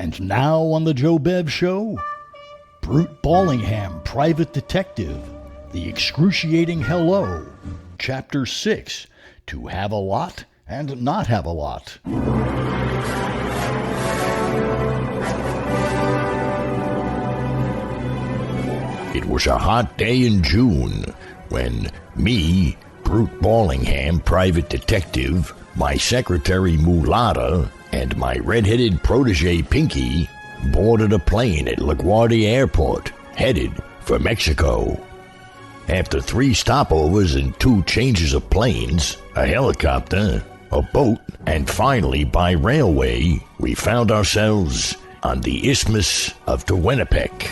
And now on the Joe Bev Show, Brute Ballingham, Private Detective, The Excruciating Hello, Chapter 6, To Have a Lot and Not Have a Lot. It was a hot day in June when me, Brute Ballingham, Private Detective, my secretary Mulata, and my red-headed protege Pinky boarded a plane at LaGuardia Airport, headed for Mexico. After 3 stopovers and 2 changes of planes, a helicopter, a boat, and finally by railway, we found ourselves on the Isthmus of Tehuantepec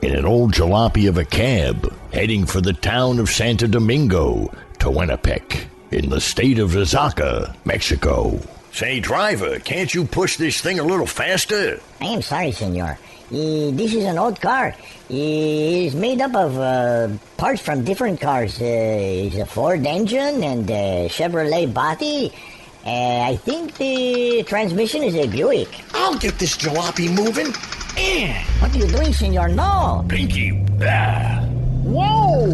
in an old jalopy of a cab heading for the town of Santo Domingo, Tehuantepec, in the state of Oaxaca, Mexico. Say, driver, can't you push this thing a little faster? I am sorry, senor. This is an old car. It is made up of parts from different cars. It's a Ford engine and a Chevrolet body. I think the transmission is a Buick. I'll get this jalopy moving. What are you doing, senor? No! Pinky, Whoa!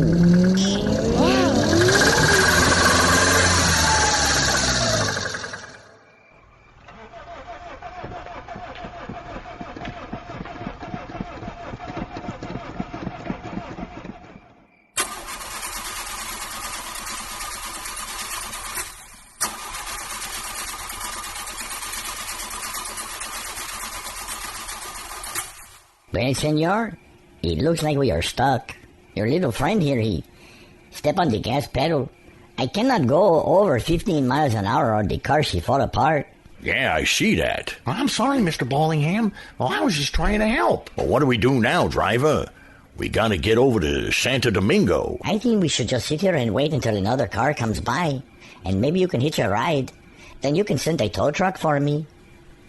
Well, senor, it looks like we are stuck. Your little friend here, he step on the gas pedal. I cannot go over 15 miles an hour or the car she fall apart. Yeah, I see that. I'm sorry, Mr. Ballingham. Well, I was just trying to help. Well, what do we do now, driver? We gotta get over to Santo Domingo. I think we should just sit here and wait until another car comes by, and maybe you can hitch a ride. Then you can send a tow truck for me,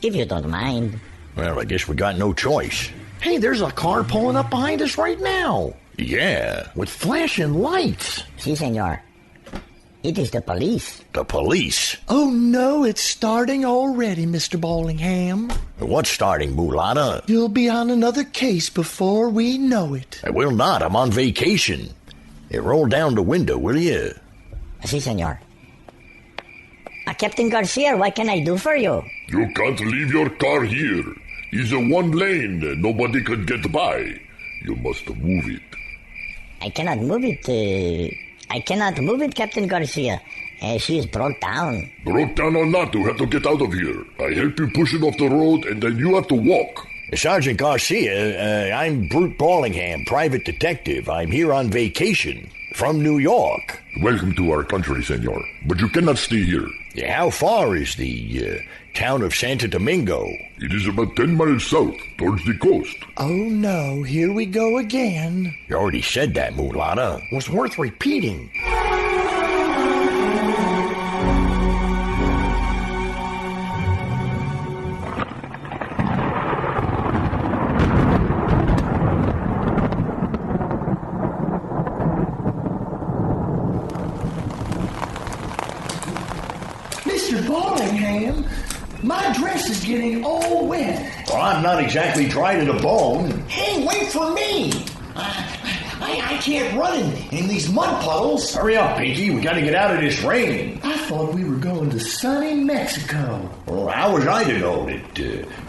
if you don't mind. Well, I guess we got no choice. Hey, there's a car pulling up behind us right now. Yeah. With flashing lights. Si, senor. It is the police. The police? Oh, no, it's starting already, Mr. Ballingham. What's starting, Mulata? You'll be on another case before we know it. I will not. I'm on vacation. Hey, roll down the window, will you? Si, senor. Captain Garcia, what can I do for you? You can't leave your car here. It's a 1 lane. Nobody can get by. You must move it. I cannot move it, Captain Garcia. She is broke down. Broke down or not, you have to get out of here. I help you push it off the road, and then you have to walk. Sergeant Garcia, I'm Brute Ballingham, Private Detective. I'm here on vacation from New York. Welcome to our country, senor. But you cannot stay here. Yeah, how far is the town of Santo Domingo? It is about 10 miles south, towards the coast. Oh, no, here we go again. You already said that, Mulata. Was worth repeating. Mr. Ballingham, my dress is getting all wet. Well, I'm not exactly dry to the bone. Hey, wait for me. I can't run in these mud puddles. Hurry up, Pinky. We gotta get out of this rain. I thought we were going to sunny Mexico. Well, how was I to know that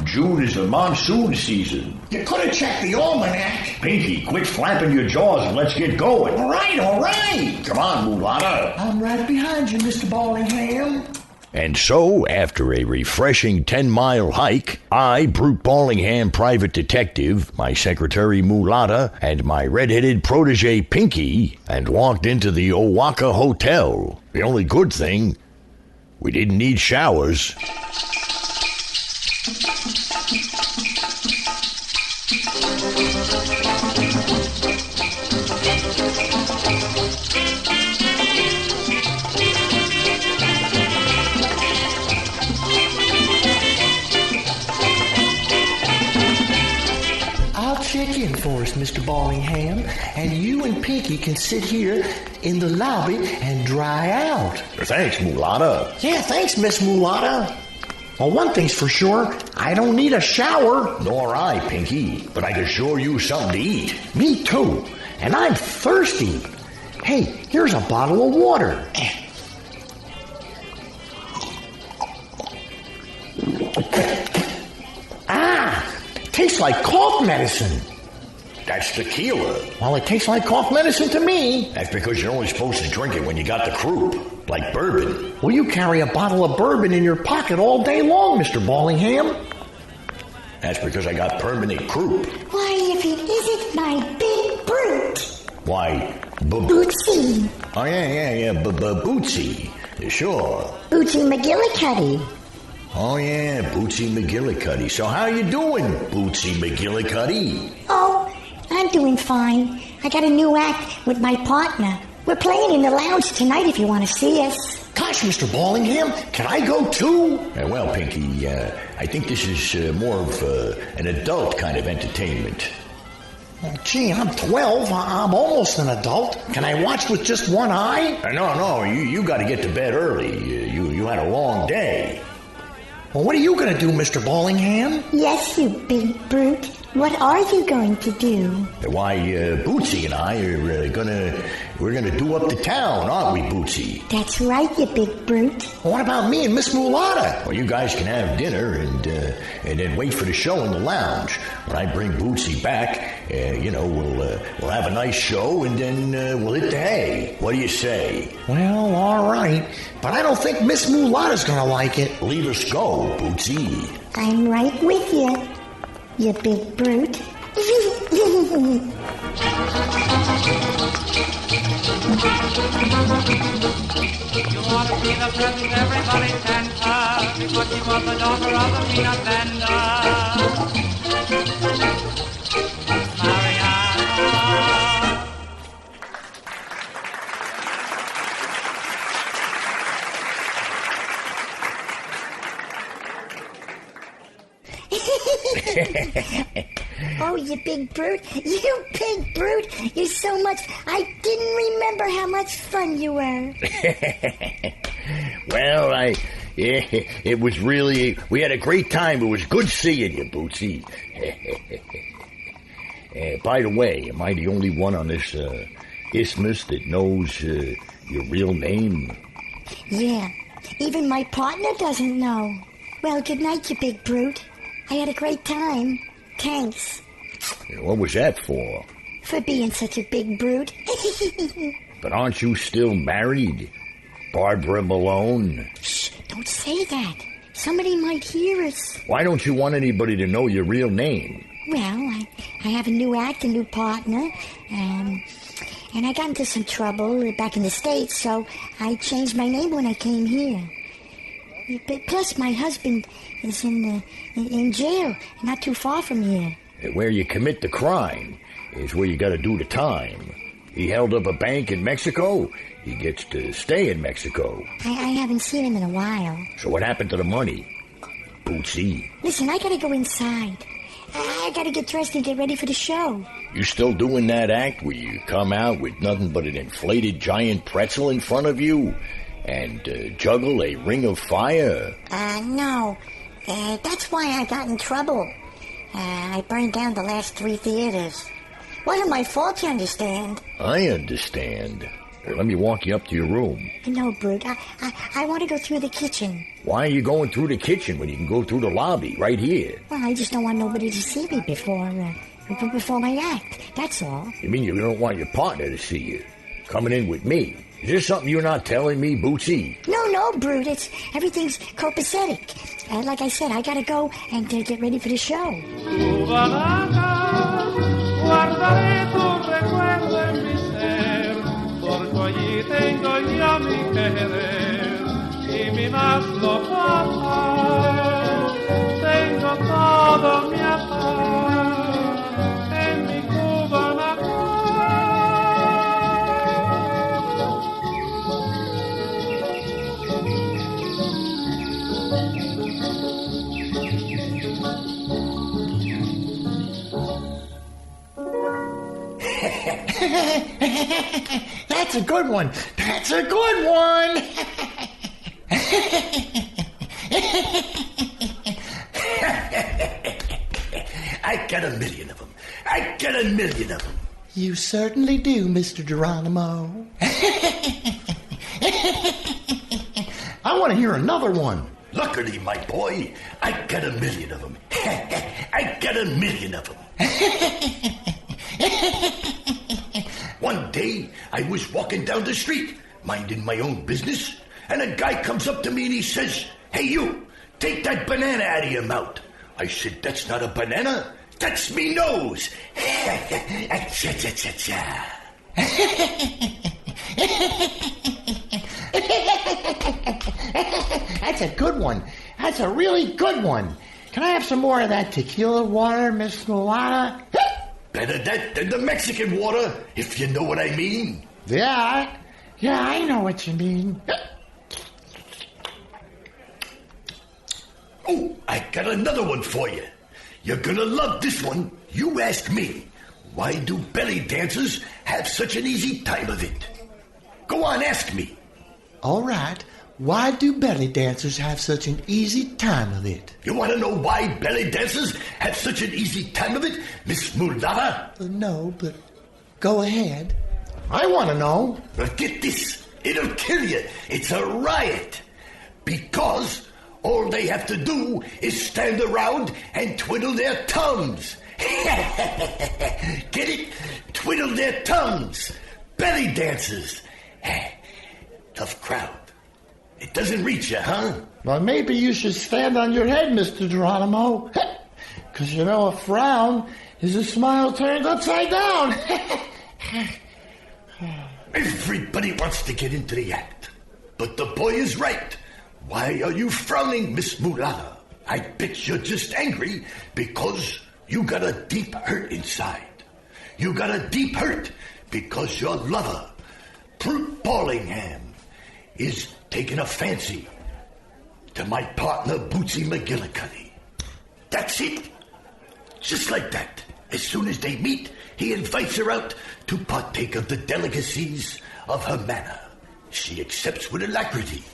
June is the monsoon season? You could have checked the almanac. Pinky, quit flapping your jaws and let's get going. All right. Come on, Mulata. I'm right behind you, Mr. Ballingham. And so, after a refreshing 10-mile hike, I, Brute Ballingham, Private Detective, my secretary Mulata, and my red-headed protege Pinky, and walked into the Oaxaca Hotel. The only good thing, we didn't need showers. Check in for us, Mr. Ballingham, and you and Pinky can sit here in the lobby and dry out. Thanks, Mulata. Yeah, thanks, Miss Mulata. Well, one thing's for sure, I don't need a shower. Nor I, Pinky, but I can sure use something to eat. Me too, and I'm thirsty. Hey, here's a bottle of water. Tastes like cough medicine. That's tequila. Well, it tastes like cough medicine to me. That's because you're only supposed to drink it when you got the croup, like bourbon. Well, you carry a bottle of bourbon in your pocket all day long, Mr. Ballingham. That's because I got permanent croup. Why, if it isn't my big brute, Why, Bootsy. Oh, yeah, Bootsy. Sure. Bootsy McGillicuddy. Oh, yeah, Bootsy McGillicuddy. So how you doing, Bootsy McGillicuddy? Oh, I'm doing fine. I got a new act with my partner. We're playing in the lounge tonight if you want to see us. Gosh, Mr. Ballingham, can I go too? Well, Pinky, I think this is more of an adult kind of entertainment. Gee, I'm 12. I'm almost an adult. Can I watch with just one eye? No, you got to get to bed early. You had a long day. Well, what are you going to do, Mr. Ballingham? Yes, you big brute. What are you going to do? Why, Bootsy and I are we're gonna do up the town, aren't we, Bootsy? That's right, you big brute. Well, what about me and Miss Mulata? Well, you guys can have dinner and then wait for the show in the lounge. When I bring Bootsy back, we'll have a nice show and then we'll hit the hay. What do you say? Well, all right, but I don't think Miss Mulata's gonna like it. Leave us go, Bootsy. I'm right with you, you big brute. You want to be the present everybody sent her because she was the daughter of a peanut vendor. Mariana. Oh, you big brute. You big brute. You're so much. I didn't remember how much fun you were. Well, it was really, we had a great time. It was good seeing you, Bootsy. By the way, am I the only one on this isthmus that knows your real name? Yeah, even my partner doesn't know. Well, good night, you big brute. I had a great time. Thanks. What was that for? For being such a big brute. But aren't you still married, Barbara Malone? Shh, don't say that. Somebody might hear us. Why don't you want anybody to know your real name? Well, I have a new act, a new partner, and I got into some trouble back in the States, so I changed my name when I came here. But plus, my husband is in jail, not too far from here. Where you commit the crime is where you got to do the time. He held up a bank in Mexico. He gets to stay in Mexico. I haven't seen him in a while. So what happened to the money, Bootsy? Listen, I gotta go inside. I gotta get dressed and get ready for the show. You still doing that act where you come out with nothing but an inflated giant pretzel in front of you and juggle a ring of fire? No. That's why I got in trouble. I burned down the last 3 theaters. Wasn't my fault, you understand? I understand. Let me walk you up to your room. No, Brute. I want to go through the kitchen. Why are you going through the kitchen when you can go through the lobby right here? Well, I just don't want nobody to see me before my act. That's all. You mean you don't want your partner to see you? Coming in with me? Is this something you're not telling me, Bootsy? No, Brute. Everything's copacetic. Like I said, I gotta go and get ready for the show. Guardaré tu recuerdo en mi ser, porque allí tengo ya mi querer y mi más local. Tengo todo mi azar en mi Cuba natal. That's a good one. That's a good one. I got a million of them. I got a million of them. You certainly do, Mr. Geronimo. I want to hear another one. Luckily, my boy, I got a million of them. I got a million of them. One day, I was walking down the street, minding my own business, and a guy comes up to me and he says, "Hey, you, take that banana out of your mouth." I said, "That's not a banana. That's me nose." That's a good one. That's a really good one. Can I have some more of that tequila water, Miss Mulata? Better that than the Mexican water, if you know what I mean. Yeah, I know what you mean. Oh, I got another one for you. You're gonna love this one. You ask me, why do belly dancers have such an easy time of it? Go on, ask me. All right. Why do belly dancers have such an easy time of it? You want to know why belly dancers have such an easy time of it, Miss Mulata? No, but go ahead. I want to know. Well, get this. It'll kill you. It's a riot. Because all they have to do is stand around and twiddle their thumbs. Get it? Twiddle their thumbs. Belly dancers. Tough crowd. It doesn't reach you, huh? Well, maybe you should stand on your head, Mr. Geronimo. Because, you know, a frown is a smile turned upside down. Everybody wants to get into the act. But the boy is right. Why are you frowning, Miss Mulata? I bet you're just angry because you got a deep hurt inside. You got a deep hurt because your lover, Brute Ballingham, is taking a fancy to my partner, Bootsy McGillicuddy. That's it. Just like that. As soon as they meet, he invites her out to partake of the delicacies of her manor. She accepts with alacrity.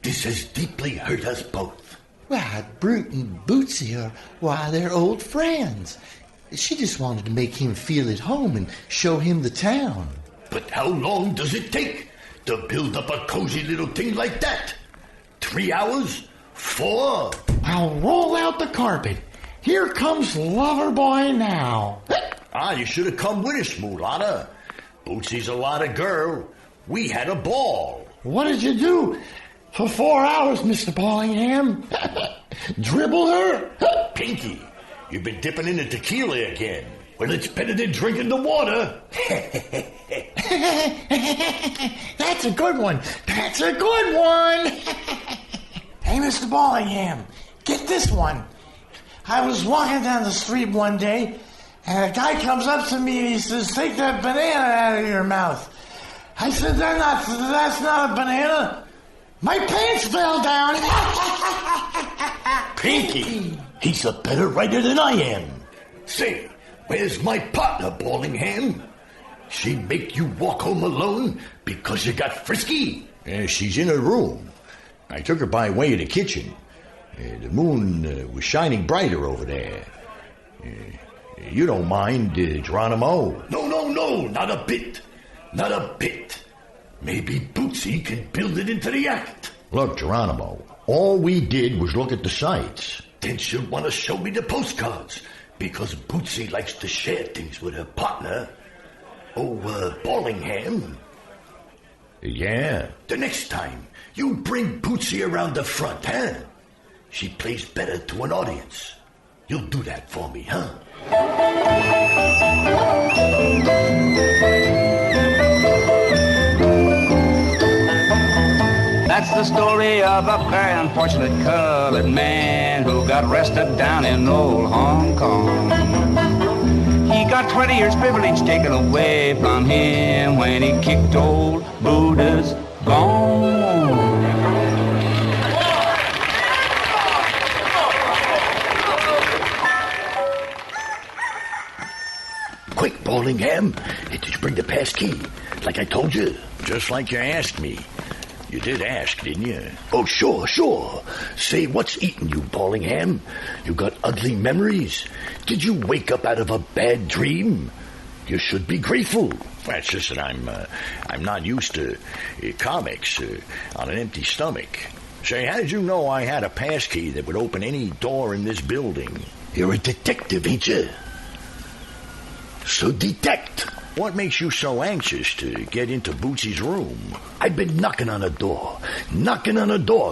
This has deeply hurt us both. Why, Brute and Bootsy they're old friends. She just wanted to make him feel at home and show him the town. But how long does it take to build up a cozy little thing like that? 3 hours? 4? I'll roll out the carpet. Here comes Loverboy now. You should have come with us, Mulata. Bootsy's a lot of girl. We had a ball. What did you do for 4 hours, Mr. Ballingham? Dribble her? Pinky, you've been dipping in the tequila again. Well, it's better than drinking the water. That's a good one. That's a good one. Hey, Mr. Ballingham, get this one. I was walking down the street one day, and a guy comes up to me and he says, "Take that banana out of your mouth." I said, that's not a banana. My pants fell down. Pinky, he's a better writer than I am. Say, where's my partner, Ballingham? She make you walk home alone because you got frisky? She's in her room. I took her by way of the kitchen. The moon was shining brighter over there. You don't mind, Geronimo? No, not a bit. Not a bit. Maybe Bootsy can build it into the act. Look, Geronimo, all we did was look at the sights. Then she'll want to show me the postcards, because Bootsy likes to share things with her partner. Ballingham. Yeah. The next time, you bring Bootsy around the front, huh? She plays better to an audience. You'll do that for me, huh? That's the story of a very unfortunate colored man who got arrested down in old Hong Kong. He got 20 years privilege taken away from him when he kicked old Buddha's gone. Quick, Ballingham. Did you bring the pass key? Like I told you. Just like you asked me. You did ask, didn't you? Oh, sure. Say, what's eating you, Ballingham? You got ugly memories? Did you wake up out of a bad dream? You should be grateful. That's just that I'm not used to comics on an empty stomach. Say, how did you know I had a passkey that would open any door in this building? You're a detective, ain't you? So detect. What makes you so anxious to get into Bootsy's room? I've been knocking on a door,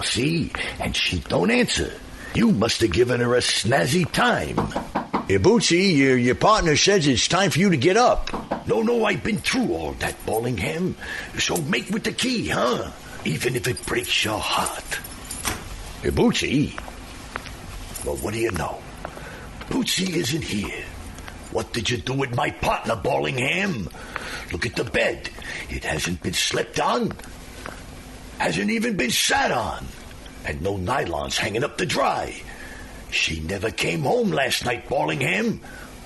see? And she don't answer. You must have given her a snazzy time. Hey, Bootsy, your partner says it's time for you to get up. No, I've been through all that, Ballingham. So make with the key, huh? Even if it breaks your heart. Hey, Bootsy. Well, what do you know? Bootsy isn't here. What did you do with my partner, Ballingham? Look at the bed. It hasn't been slept on. Hasn't even been sat on. And no nylons hanging up to dry. She never came home last night, Ballingham.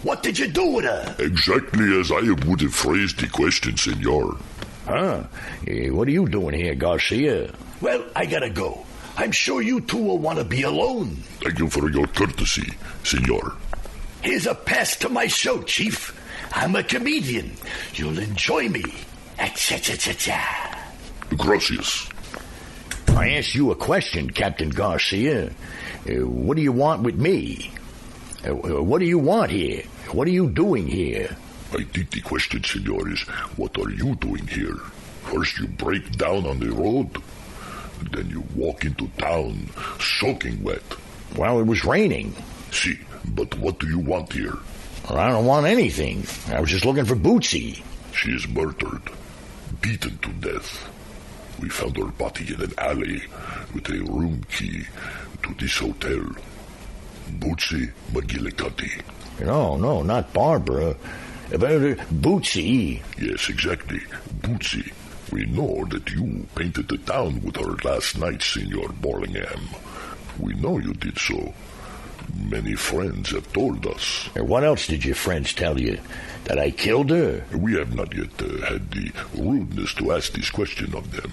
What did you do with her? Exactly as I would have phrased the question, senor. Huh? What are you doing here, Garcia? Well, I gotta go. I'm sure you two will want to be alone. Thank you for your courtesy, senor. Here's a pass to my show, Chief. I'm a comedian. You'll enjoy me. Cha-cha-cha-cha. Gracias. I asked you a question, Captain Garcia. What do you want with me? What do you want here? What are you doing here? I think the question, senor, is what are you doing here? First you break down on the road, then you walk into town soaking wet. Well, it was raining. See, but what do you want here? Well, I don't want anything. I was just looking for Bootsy. She is murdered, beaten to death. We found her body in an alley with a room key to this hotel. Bootsy McGillicuddy. No, not Barbara. Bootsy. Yes, exactly. Bootsy. We know that you painted the town with her last night, Senor Ballingham. We know you did so. Many friends have told us. What else did your friends tell you? That I killed her? We have not yet had the rudeness to ask this question of them,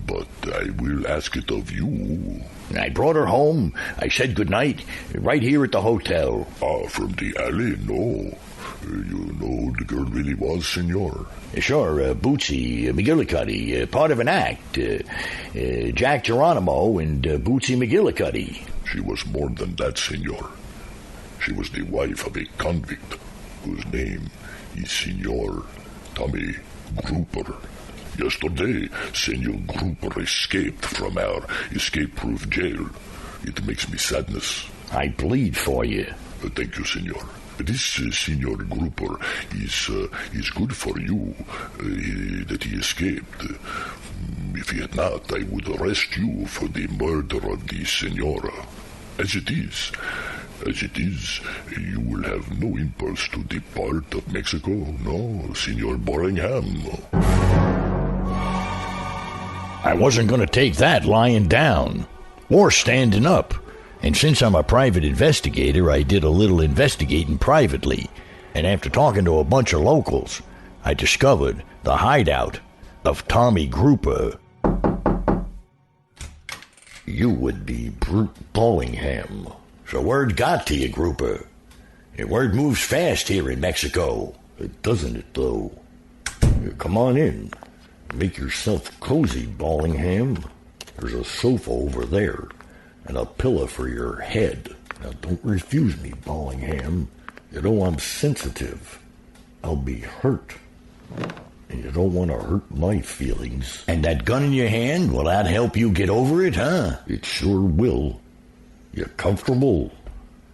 but I will ask it of you. I brought her home. I said goodnight, right here at the hotel. From the alley? No. You know who the girl really was, senor? Sure, Bootsy McGillicuddy, part of an act. Jack Geronimo and Bootsy McGillicuddy. She was more than that, senor. She was the wife of a convict whose name is Senor Tommy Grouper. Yesterday, Senor Grouper escaped from our escape-proof jail. It makes me sadness. I bleed for you. Thank you, senor. This Senor Grouper is good for you that he escaped. If he had not, I would arrest you for the murder of the senora. As it is, you will have no impulse to depart of Mexico, no, Senor Ballingham. I wasn't going to take that lying down or standing up. And since I'm a private investigator, I did a little investigating privately. And after talking to a bunch of locals, I discovered the hideout of Tommy Grouper. You would be Brute Ballingham. So word got to you, Grouper. And word moves fast here in Mexico. Doesn't it, though? Come on in. Make yourself cozy, Ballingham. There's a sofa over there. And a pillow for your head. Now, don't refuse me, Ballingham. You know I'm sensitive. I'll be hurt. And you don't want to hurt my feelings. And that gun in your hand, will that help you get over it, huh? It sure will. You comfortable?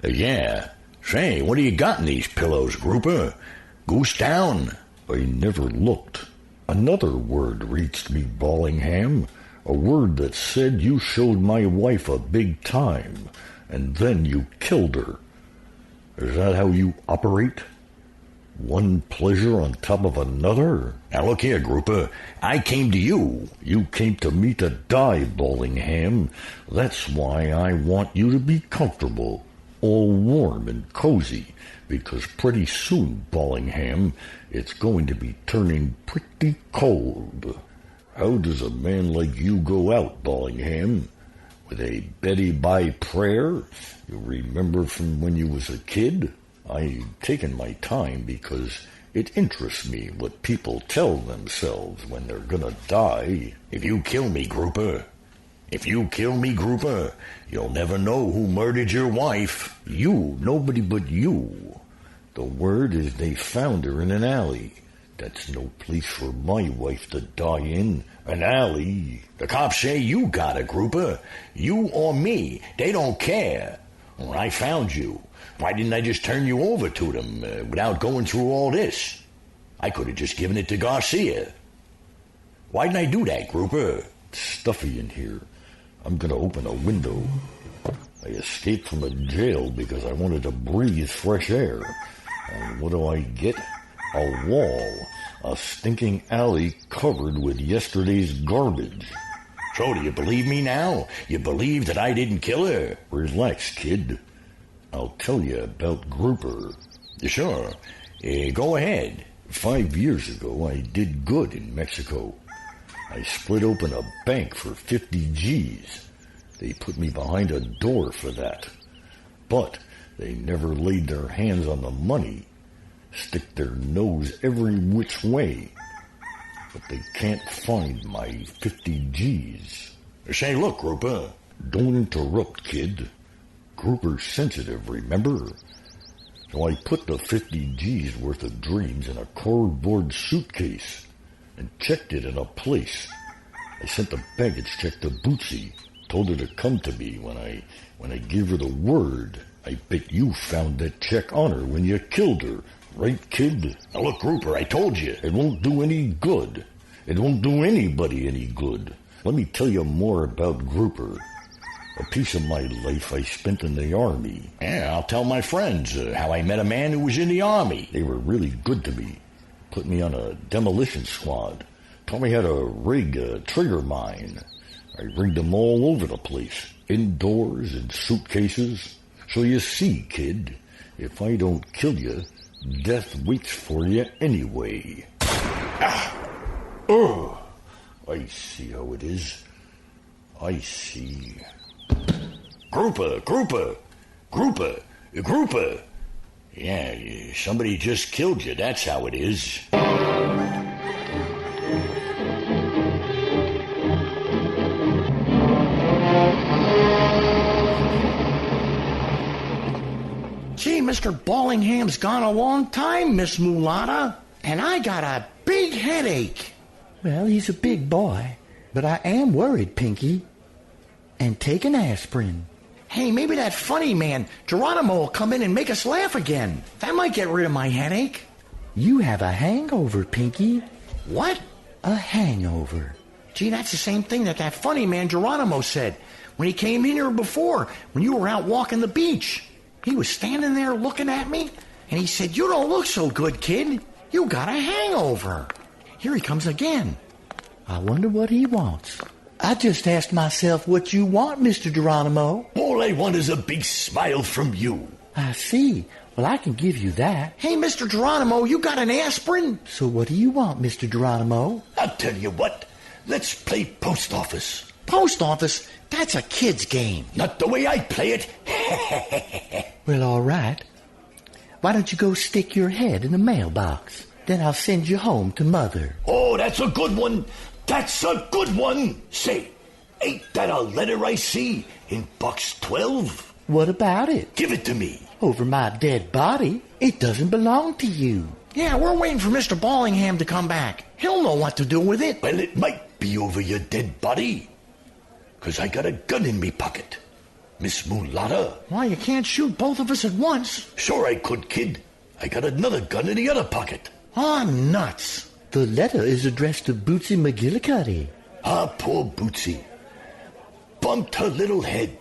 Yeah. Say, what do you got in these pillows, Grouper? Goose down? I never looked. Another word reached me, Ballingham. A word that said you showed my wife a big time, and then you killed her. Is that how you operate? One pleasure on top of another? Now look here, Grouper. I came to you. You came to me to die, Ballingham. That's why I want you to be comfortable, all warm and cozy, because pretty soon, Ballingham, it's going to be turning pretty cold. How does a man like you go out, Ballingham? With a Betty by prayer you remember from when you was a kid? I've taken my time because it interests me what people tell themselves when they're gonna die. If you kill me, Grouper, you'll never know who murdered your wife. You, nobody but you. The word is they found her in an alley. That's no place for my wife to die in. An alley. The cops say you got her, Grouper. You or me, they don't care. When I found you, why didn't I just turn you over to them without going through all this? I could have just given it to Garcia. Why didn't I do that, Grouper? It's stuffy in here. I'm going to open a window. I escaped from a jail because I wanted to breathe fresh air. And what do I get? A wall. A stinking alley covered with yesterday's garbage. So do you believe me now? You believe that I didn't kill her? Relax, kid. I'll tell you about Grouper. Sure. Go ahead. 5 years ago, I did good in Mexico. I split open a bank for 50 G's. They put me behind a door for that. But they never laid their hands on the money. Stick their nose every which way. But they can't find my 50 G's. Say, look, Grouper. Don't interrupt, kid. Grouper's sensitive, remember? So I put the 50 G's worth of dreams in a cardboard suitcase and checked it in a place. I sent the baggage check to Bootsy, told her to come to me when I gave her the word. I bet you found that check on her when you killed her. Right, kid? Now look, Grouper, I told you. It won't do any good. It won't do anybody any good. Let me tell you more about Grouper. A piece of my life I spent in the Army. Yeah, I'll tell my friends how I met a man who was in the Army. They were really good to me. Put me on a demolition squad. Taught me how to rig a trigger mine. I rigged them all over the place. Indoors, in suitcases. So you see, kid, if I don't kill you, death waits for you anyway. Oh, I see how it is. I see. Grouper. Yeah, somebody just killed you, that's how it is. Gee, Mr. Ballingham's gone a long time, Miss Mulata, and I got a big headache. Well, he's a big boy, but I am worried, Pinky. And take an aspirin. Hey, maybe that funny man, Geronimo, will come in and make us laugh again. That might get rid of my headache. You have a hangover, Pinky. What? A hangover. Gee, that's the same thing that funny man Geronimo said when he came in here before, when you were out walking the beach. He was standing there looking at me, and he said, "You don't look so good, kid. You got a hangover." Here he comes again. I wonder what he wants. I just asked myself what you want, Mr. Geronimo. All I want is a big smile from you. I see. Well, I can give you that. Hey, Mr. Geronimo, you got an aspirin? So what do you want, Mr. Geronimo? I'll tell you what. Let's play post office. Post office? That's a kid's game. Not the way I play it. Well, all right. Why don't you go stick your head in the mailbox? Then I'll send you home to Mother. Oh, that's a good one. That's a good one. Say, ain't that a letter I see in box 12? What about it? Give it to me. Over my dead body. It doesn't belong to you. Yeah, we're waiting for Mr. Ballingham to come back. He'll know what to do with it. Well, it might be over your dead body. 'Cause I got a gun in me pocket. Miss Mulata. Why, you can't shoot both of us at once. Sure I could, kid. I got another gun in the other pocket. Ah, nuts. The letter is addressed to Bootsy McGillicuddy. Ah, poor Bootsy. Bumped her little head.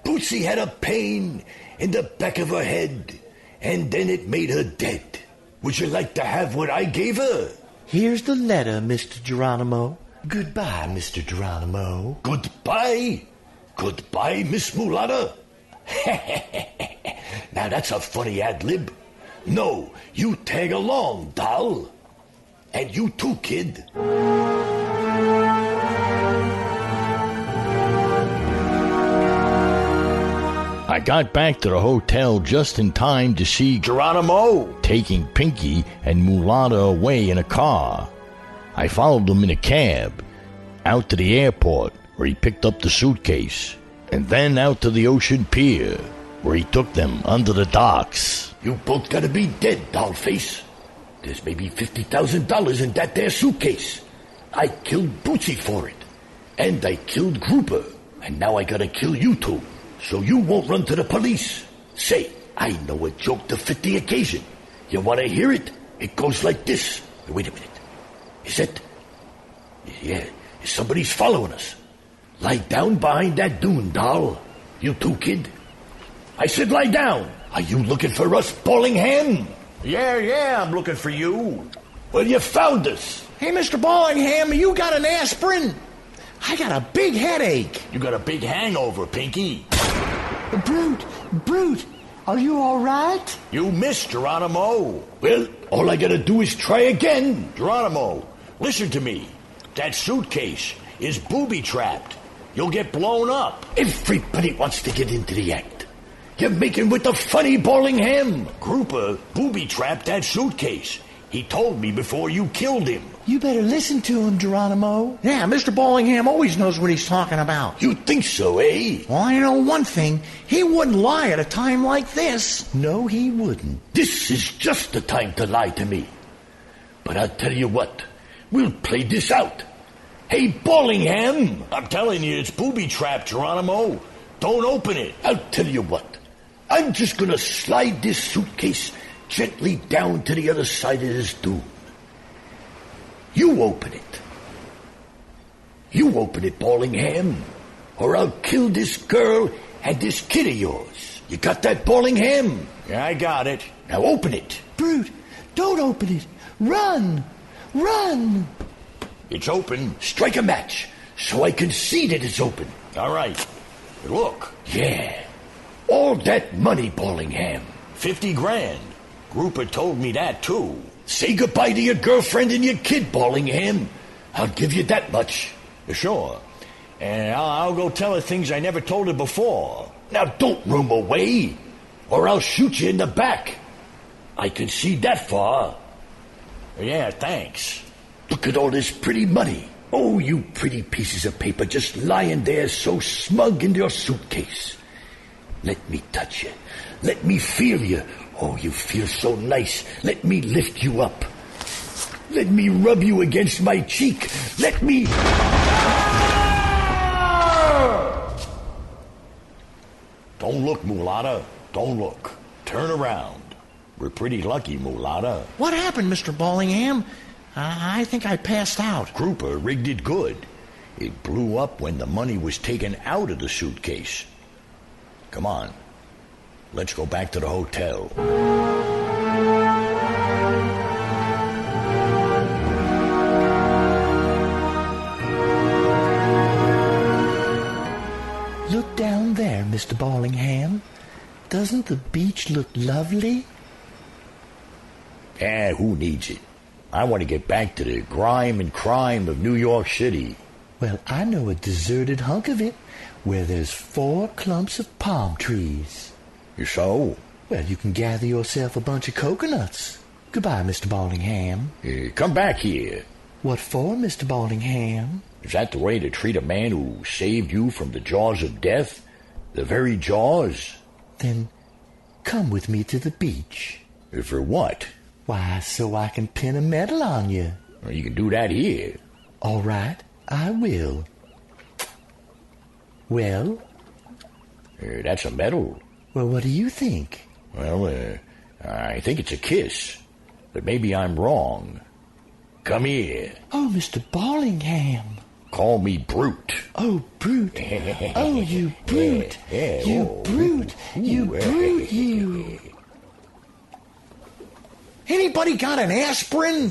Bootsy had a pain in the back of her head, and then it made her dead. Would you like to have what I gave her? Here's the letter, Mr. Geronimo. Goodbye, Mr. Geronimo. Goodbye? Goodbye, Miss Mulata? Now that's a funny ad-lib. No, you tag along, doll. And you too, kid. I got back to the hotel just in time to see Geronimo taking Pinky and Mulata away in a car. I followed him in a cab, out to the airport, where he picked up the suitcase, and then out to the ocean pier, where he took them under the docks. You both gotta be dead, dollface. There's maybe $50,000 in that there suitcase. I killed Bootsy for it. And I killed Grouper. And now I gotta kill you two, so you won't run to the police. Say, I know a joke to fit the occasion. You wanna hear it? It goes like this. Wait a minute. Is it? Yeah, somebody's following us. Lie down behind that dune, doll. You too, kid. I said lie down. Are you looking for us, Ballingham? Yeah, I'm looking for you. Well, you found us. Hey, Mr. Ballingham, you got an aspirin? I got a big headache. You got a big hangover, Pinky. Brute, are you all right? You missed, Geronimo. Well, all I gotta do is try again. Geronimo, listen to me. That suitcase is booby-trapped. You'll get blown up. Everybody wants to get into the act. You're making with the funny, Ballingham. Grouper booby-trapped that suitcase. He told me before you killed him. You better listen to him, Geronimo. Yeah, Mr. Ballingham always knows what he's talking about. You think so, eh? Well, I know one thing. He wouldn't lie at a time like this. No, he wouldn't. This is just the time to lie to me. But I'll tell you what. We'll play this out. Hey, Ballingham! I'm telling you, it's booby-trapped, Geronimo. Don't open it. I'll tell you what. I'm just gonna slide this suitcase gently down to the other side of this dune. You open it. You open it, Ballingham, or I'll kill this girl and this kid of yours. You got that, Ballingham? Yeah, I got it. Now open it. Brute, don't open it. Run! It's open. Strike a match so I can see that it's open. All right. Look. Yeah. All that money, Ballingham. 50 grand. Grouper told me that, too. Say goodbye to your girlfriend and your kid, Ballingham. I'll give you that much. Sure. And I'll go tell her things I never told her before. Now don't roam away, or I'll shoot you in the back. I can see that far. Yeah, thanks. Look at all this pretty money. Oh, you pretty pieces of paper just lying there so smug in your suitcase. Let me touch you. Let me feel you. Oh, you feel so nice. Let me lift you up. Let me rub you against my cheek. Let me... Don't look, Mulata. Don't look. Turn around. We're pretty lucky, Mulata. What happened, Mr. Ballingham? I think I passed out. Grouper rigged it good. It blew up when the money was taken out of the suitcase. Come on. Let's go back to the hotel. Look down there, Mr. Ballingham. Doesn't the beach look lovely? Who needs it? I want to get back to the grime and crime of New York City. Well, I know a deserted hunk of it where there's 4 clumps of palm trees. So? Well, you can gather yourself a bunch of coconuts. Goodbye, Mr. Ballingham. Come back here. What for, Mr. Ballingham? Is that the way to treat a man who saved you from the jaws of death? The very jaws? Then come with me to the beach. For what? Why, so I can pin a medal on you. Well, you can do that here. All right, I will. Well? That's a medal. Well, what do you think? Well, I think it's a kiss. But maybe I'm wrong. Come here. Oh, Mr. Ballingham. Call me Brute. Oh, Brute. Oh, you brute. You brute. You brute, you. Anybody got an aspirin?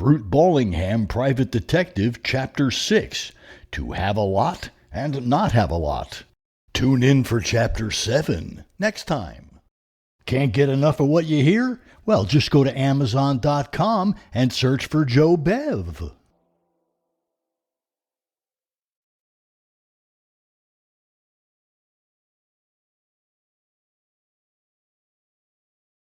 Brute Ballingham, Private Detective, Chapter 6, To Have a Lot and Not Have a Lot. Tune in for Chapter 7 next time. Can't get enough of what you hear? Well, just go to Amazon.com and search for Joe Bev.